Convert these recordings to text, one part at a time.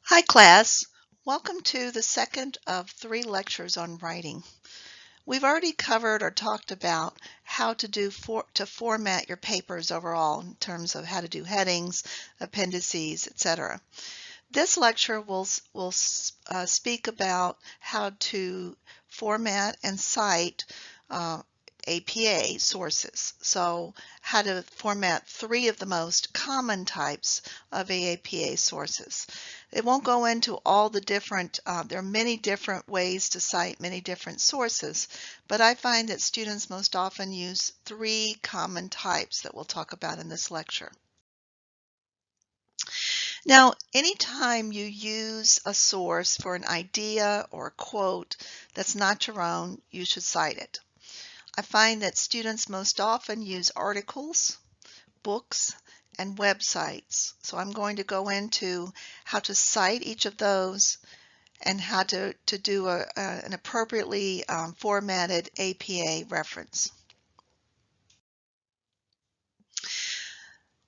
Hi class, welcome to the second of 3 lectures on writing. We've already covered or talked about how to format your papers overall in terms of how to do headings, appendices, etc. This lecture will speak about how to format and cite APA sources. So how to format 3 of the most common types of APA sources. It won't go into all the different, there are many different ways to cite many different sources, but I find that students most often use 3 common types that we'll talk about in this lecture. Now, anytime you use a source for an idea or a quote that's not your own, you should cite it. I find that students most often use articles, books, and websites. So I'm going to go into how to cite each of those and how to do an appropriately formatted APA reference.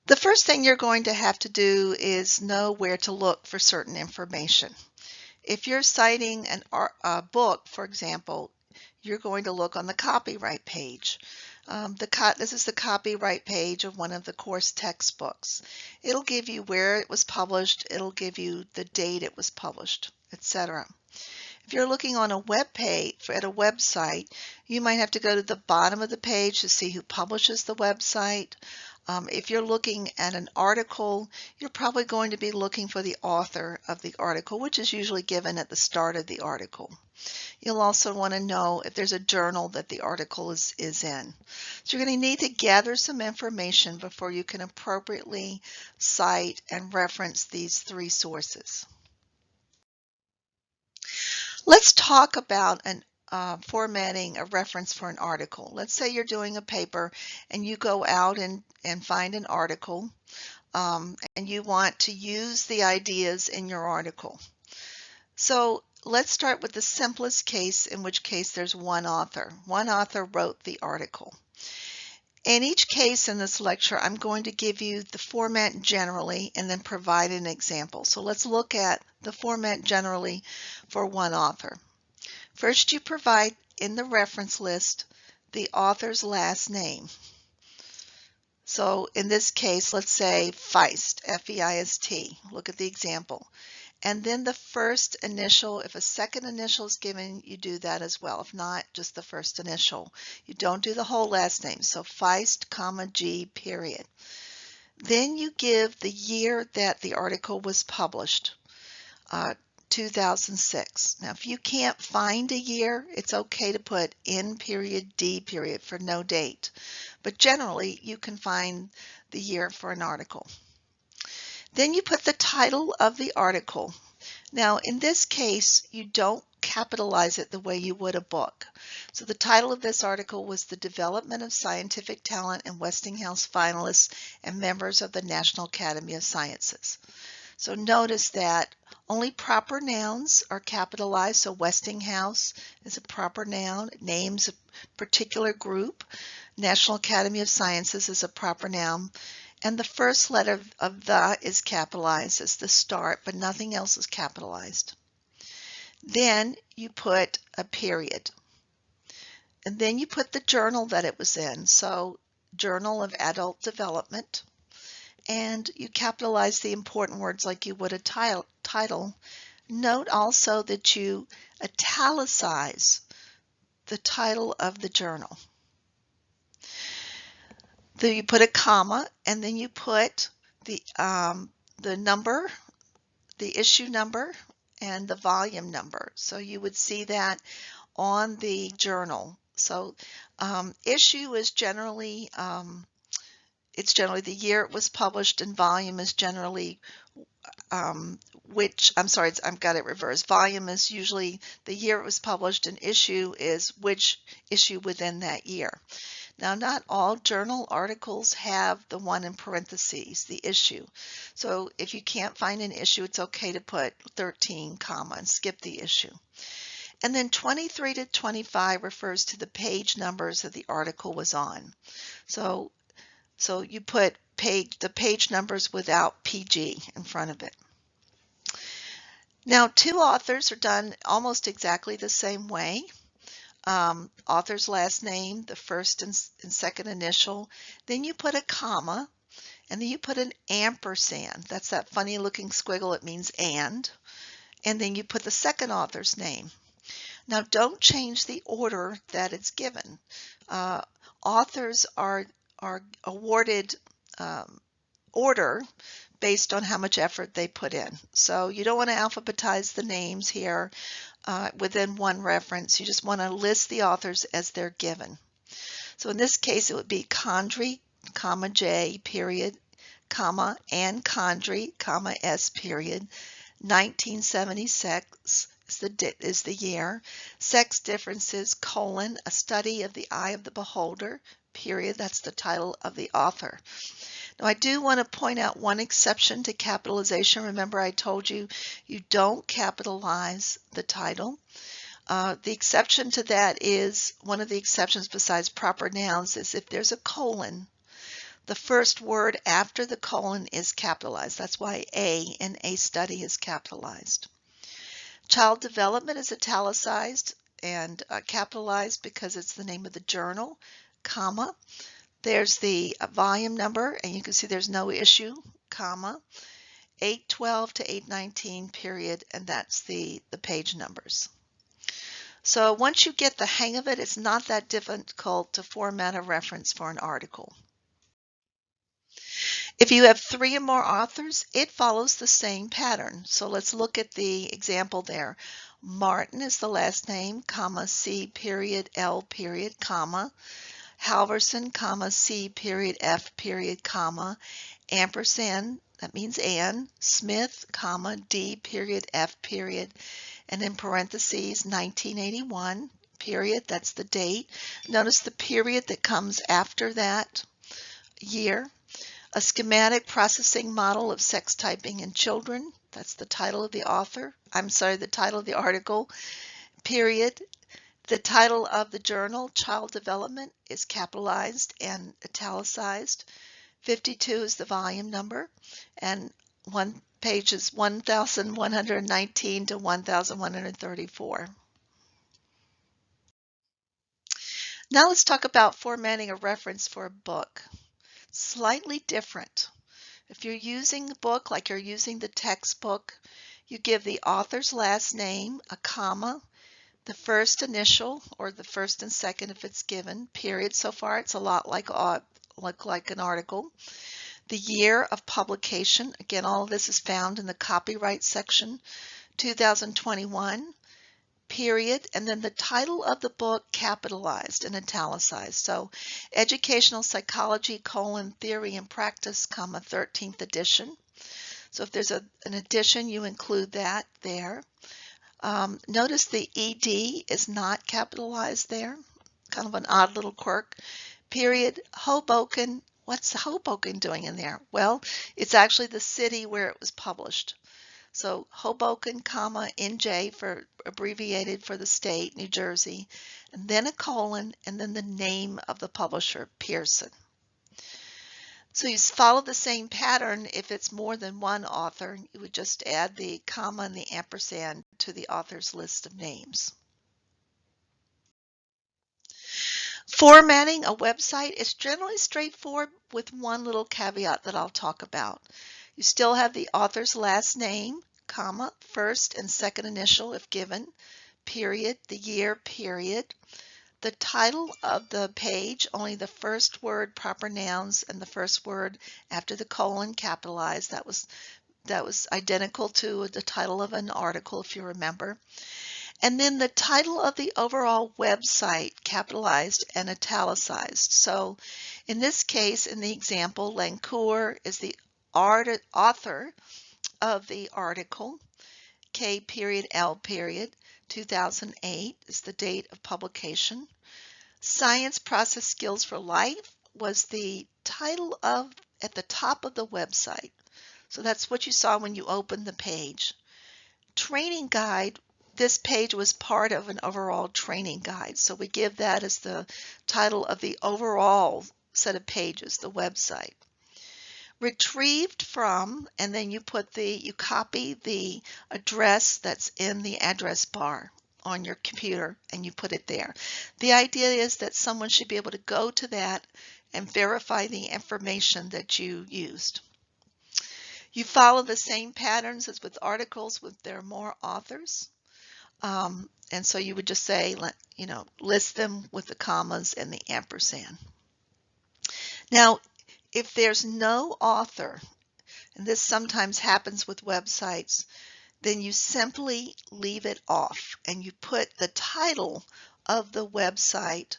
The first thing you're going to have to do is know where to look for certain information. If you're citing a book, for example, you're going to look on the copyright page. This is the copyright page of one of the course textbooks. It'll give you where it was published, it'll give you the date it was published, etc. If you're looking on a web page at a website, you might have to go to the bottom of the page to see who publishes the website. If you're looking at an article, you're probably going to be looking for the author of the article, which is usually given at the start of the article. You'll also want to know if there's a journal that the article is in. So you're going to need to gather some information before you can appropriately cite and reference these 3 sources. Let's talk about formatting a reference for an article. Let's say you're doing a paper and you go out and find an article and you want to use the ideas in your article. So let's start with the simplest case, in which case there's one author. One author wrote the article. In each case in this lecture, I'm going to give you the format generally and then provide an example. So let's look at the format generally for one author. First, you provide in the reference list the author's last name. So in this case, let's say Feist, F-E-I-S-T. Look at the example. And then the first initial, if a second initial is given, you do that as well. If not, just the first initial. You don't do the whole last name. So Feist, comma, G, period. Then you give the year that the article was published, 2006. Now, if you can't find a year, it's okay to put N period, D period for no date. But generally, you can find the year for an article. Then you put the title of the article. Now, in this case, you don't capitalize it the way you would a book. So the title of this article was The Development of Scientific Talent in Westinghouse Finalists and Members of the National Academy of Sciences. So notice that only proper nouns are capitalized. So Westinghouse is a proper noun. It names a particular group. National Academy of Sciences is a proper noun. And the first letter of the is capitalized as the start, but nothing else is capitalized. Then you put a period. And then you put the journal that it was in. So Journal of Adult Development. And you capitalize the important words like you would a title. Note also that you italicize the title of the journal. Then you put a comma, and then you put the number, the issue number, and the volume number. So you would see that on the journal. So issue is generally it's generally the year it was published, and volume is generally I've got it reversed. Volume is usually the year it was published, and issue is which issue within that year. Now, not all journal articles have the one in parentheses, the issue. So if you can't find an issue, it's okay to put 13, comma, and skip the issue. And then 23 to 25 refers to the page numbers that the article was on. So you put the page numbers without PG in front of it. Now, two authors are done almost exactly the same way. Author's last name, the first and second initial, then you put a comma, and then you put an ampersand. That's that funny looking squiggle, it means and then you put the second author's name. Now, don't change the order that it's given. Authors are awarded order based on how much effort they put in. So you don't want to alphabetize the names here within one reference. You just want to list the authors as they're given. So in this case, it would be Condrey, comma J, period, comma, and Condrey, comma S, period, 1976 is the year. Sex Differences, colon, a study of the eye of the beholder, period. That's the title of the author. Now, I do want to point out one exception to capitalization. Remember, I told you you don't capitalize the title. The exception to that is, one of the exceptions besides proper nouns, is if there's a colon, the first word after the colon is capitalized. That's why A in a study is capitalized. Child development is italicized and capitalized because it's the name of the journal, comma. There's the volume number, and you can see there's no issue, comma, 812 to 819, period, and that's the page numbers. So once you get the hang of it, it's not that difficult to format a reference for an article. If you have 3 or more authors, it follows the same pattern. So let's look at the example there. Martin is the last name, comma, C period, L period, comma. Halverson, comma, C period, F period, comma. Ampersand, that means and. Smith, comma, D period, F period. And in parentheses, 1981, period, that's the date. Notice the period that comes after that year. A schematic processing model of sex typing in children, that's the title of the the title of the article, period. The title of the journal, Child Development, is capitalized and italicized. 52 is the volume number, and one page is 1119 to 1134. Now let's talk about formatting a reference for a book. Slightly different. If you're using a book like you're using the textbook, you give the author's last name, a comma, the first initial, or the first and second if it's given, period. So far it's a lot like an article. The year of publication, again, all of this is found in the copyright section, 2021, period, and then the title of the book capitalized and italicized. So Educational Psychology, Theory and Practice, 13th edition. So if there's an edition, you include that there. Notice the ED is not capitalized there, kind of an odd little quirk. Period, Hoboken. What's Hoboken doing in there? Well, it's actually the city where it was published. So Hoboken, comma, NJ for abbreviated for the state, New Jersey, and then a colon, and then the name of the publisher, Pearson. So you follow the same pattern. If it's more than one author, you would just add the comma and the ampersand to the author's list of names. Formatting a website is generally straightforward with one little caveat that I'll talk about. You still have the author's last name, comma, first and second initial if given, period, the year, period. The title of the page, only the first word, proper nouns, and the first word after the colon capitalized. That was identical to the title of an article, if you remember. And then the title of the overall website, capitalized and italicized. So in this case, in the example, Lancour is the author of the article. K period L period 2008 is the date of publication. Science Process Skills for Life was the title at the top of the website. So that's what you saw when you opened the page. Training Guide, this page was part of an overall training guide. So we give that as the title of the overall set of pages, the website. Retrieved from, and then you copy the address that's in the address bar on your computer and you put it there. The idea is that someone should be able to go to that and verify the information that you used. You follow the same patterns as with articles with there are more authors. And so you would just say, list them with the commas and the ampersand. Now, if there's no author, and this sometimes happens with websites, then you simply leave it off and you put the title of the website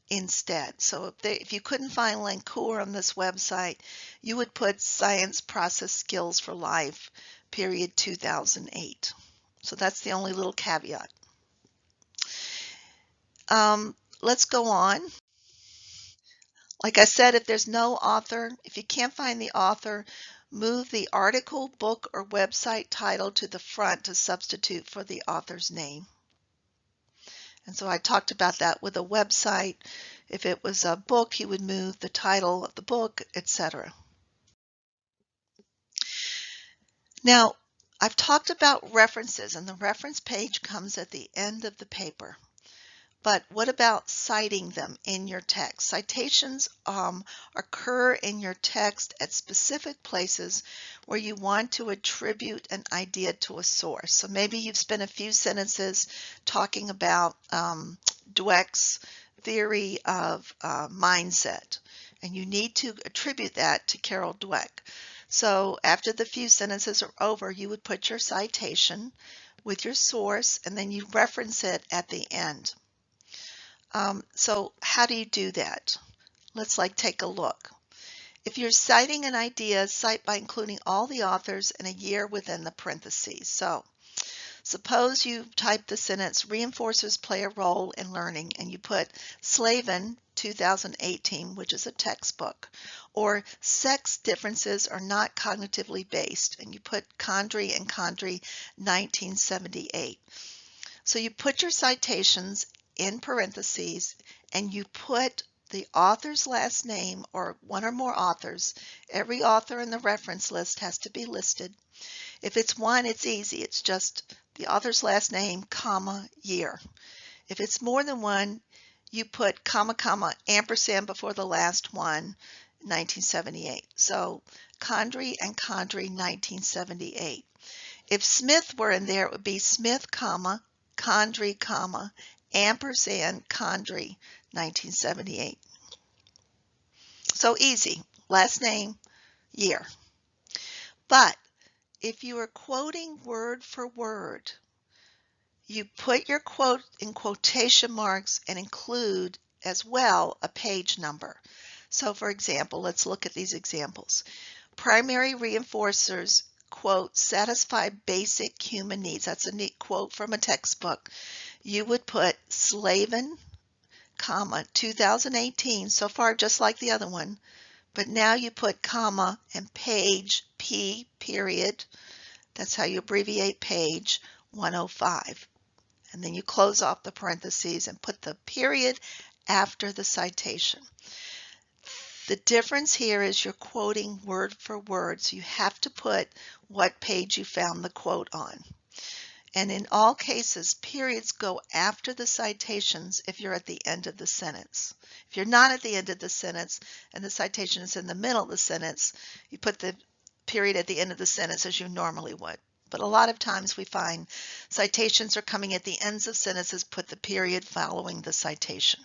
instead. So if you couldn't find Lancour on this website, you would put Science Process Skills for Life, period 2008. So that's the only little caveat. Let's go on. Like I said, if there's no author, if you can't find the author, move the article, book, or website title to the front to substitute for the author's name. And so I talked about that with a website. If it was a book, you would move the title of the book, etc. Now, I've talked about references, and the reference page comes at the end of the paper. But what about citing them in your text? Citations occur in your text at specific places where you want to attribute an idea to a source. So maybe you've spent a few sentences talking about Dweck's theory of mindset, and you need to attribute that to Carol Dweck. So after the few sentences are over, you would put your citation with your source, and then you reference it at the end. So how do you do that? Let's take a look. If you're citing an idea, cite by including all the authors and a year within the parentheses. So suppose you type the sentence, reinforcers play a role in learning, and you put Slavin 2018, which is a textbook, or sex differences are not cognitively based, and you put Condrey and Condrey 1978. So you put your citations in parentheses and you put the author's last name or one or more authors. Every author in the reference list has to be listed. If it's one, it's easy. It's just the author's last name, comma, year. If it's more than one, you put comma, comma, ampersand before the last one, 1978. So Condrey and Condrey 1978. If Smith were in there, it would be Smith, comma, Condrey, comma, ampersand, Condrey, 1978. So easy, last name, year. But if you are quoting word for word, you put your quote in quotation marks and include as well a page number. So for example, let's look at these examples. Primary reinforcers, quote, satisfy basic human needs. That's a neat quote from a textbook. You would put Slavin, comma, 2018, so far just like the other one, but now you put comma and page, P, period. That's how you abbreviate page 105. And then you close off the parentheses and put the period after the citation. The difference here is you're quoting word for word, so you have to put what page you found the quote on. And in all cases, periods go after the citations if you're at the end of the sentence. If you're not at the end of the sentence and the citation is in the middle of the sentence, you put the period at the end of the sentence as you normally would. But a lot of times we find citations are coming at the ends of sentences, put the period following the citation.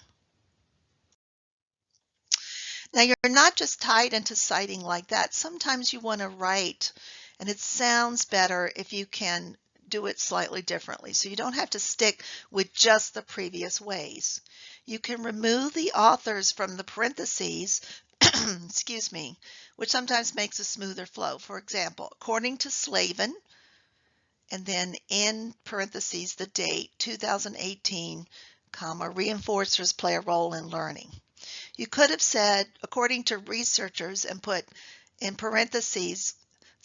Now you're not just tied into citing like that. Sometimes you want to write, and it sounds better if you can do it slightly differently. So you don't have to stick with just the previous ways. You can remove the authors from the parentheses, excuse me, which sometimes makes a smoother flow. For example, according to Slavin, and then in parentheses the date, 2018, comma, reinforcers play a role in learning. You could have said, according to researchers, and put in parentheses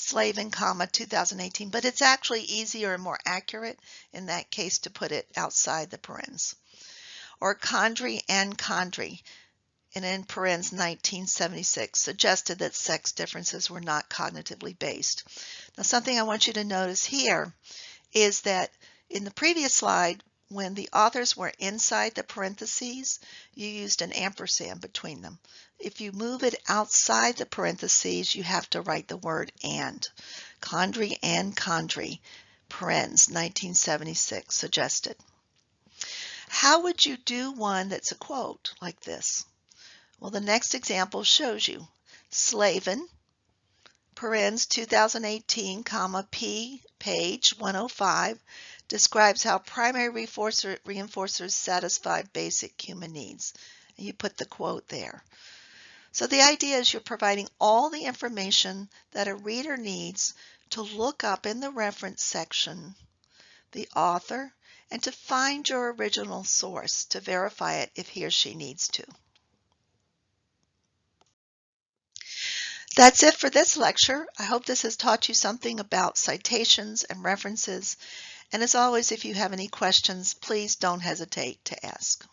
Slavin, comma, 2018, but it's actually easier and more accurate in that case to put it outside the parens. Or Condrey and Condrey. and in parens 1976, suggested that sex differences were not cognitively based. Now, something I want you to notice here is that in the previous slide, when the authors were inside the parentheses, you used an ampersand between them. If you move it outside the parentheses, you have to write the word and. Condry and Condry, parens 1976, suggested. How would you do one that's a quote like this? Well, the next example shows you. Slavin, parens 2018, P, page 105, describes how primary reinforcers satisfy basic human needs. And you put the quote there. So the idea is you're providing all the information that a reader needs to look up in the reference section the author and to find your original source to verify it if he or she needs to. That's it for this lecture. I hope this has taught you something about citations and references. And as always, if you have any questions, please don't hesitate to ask.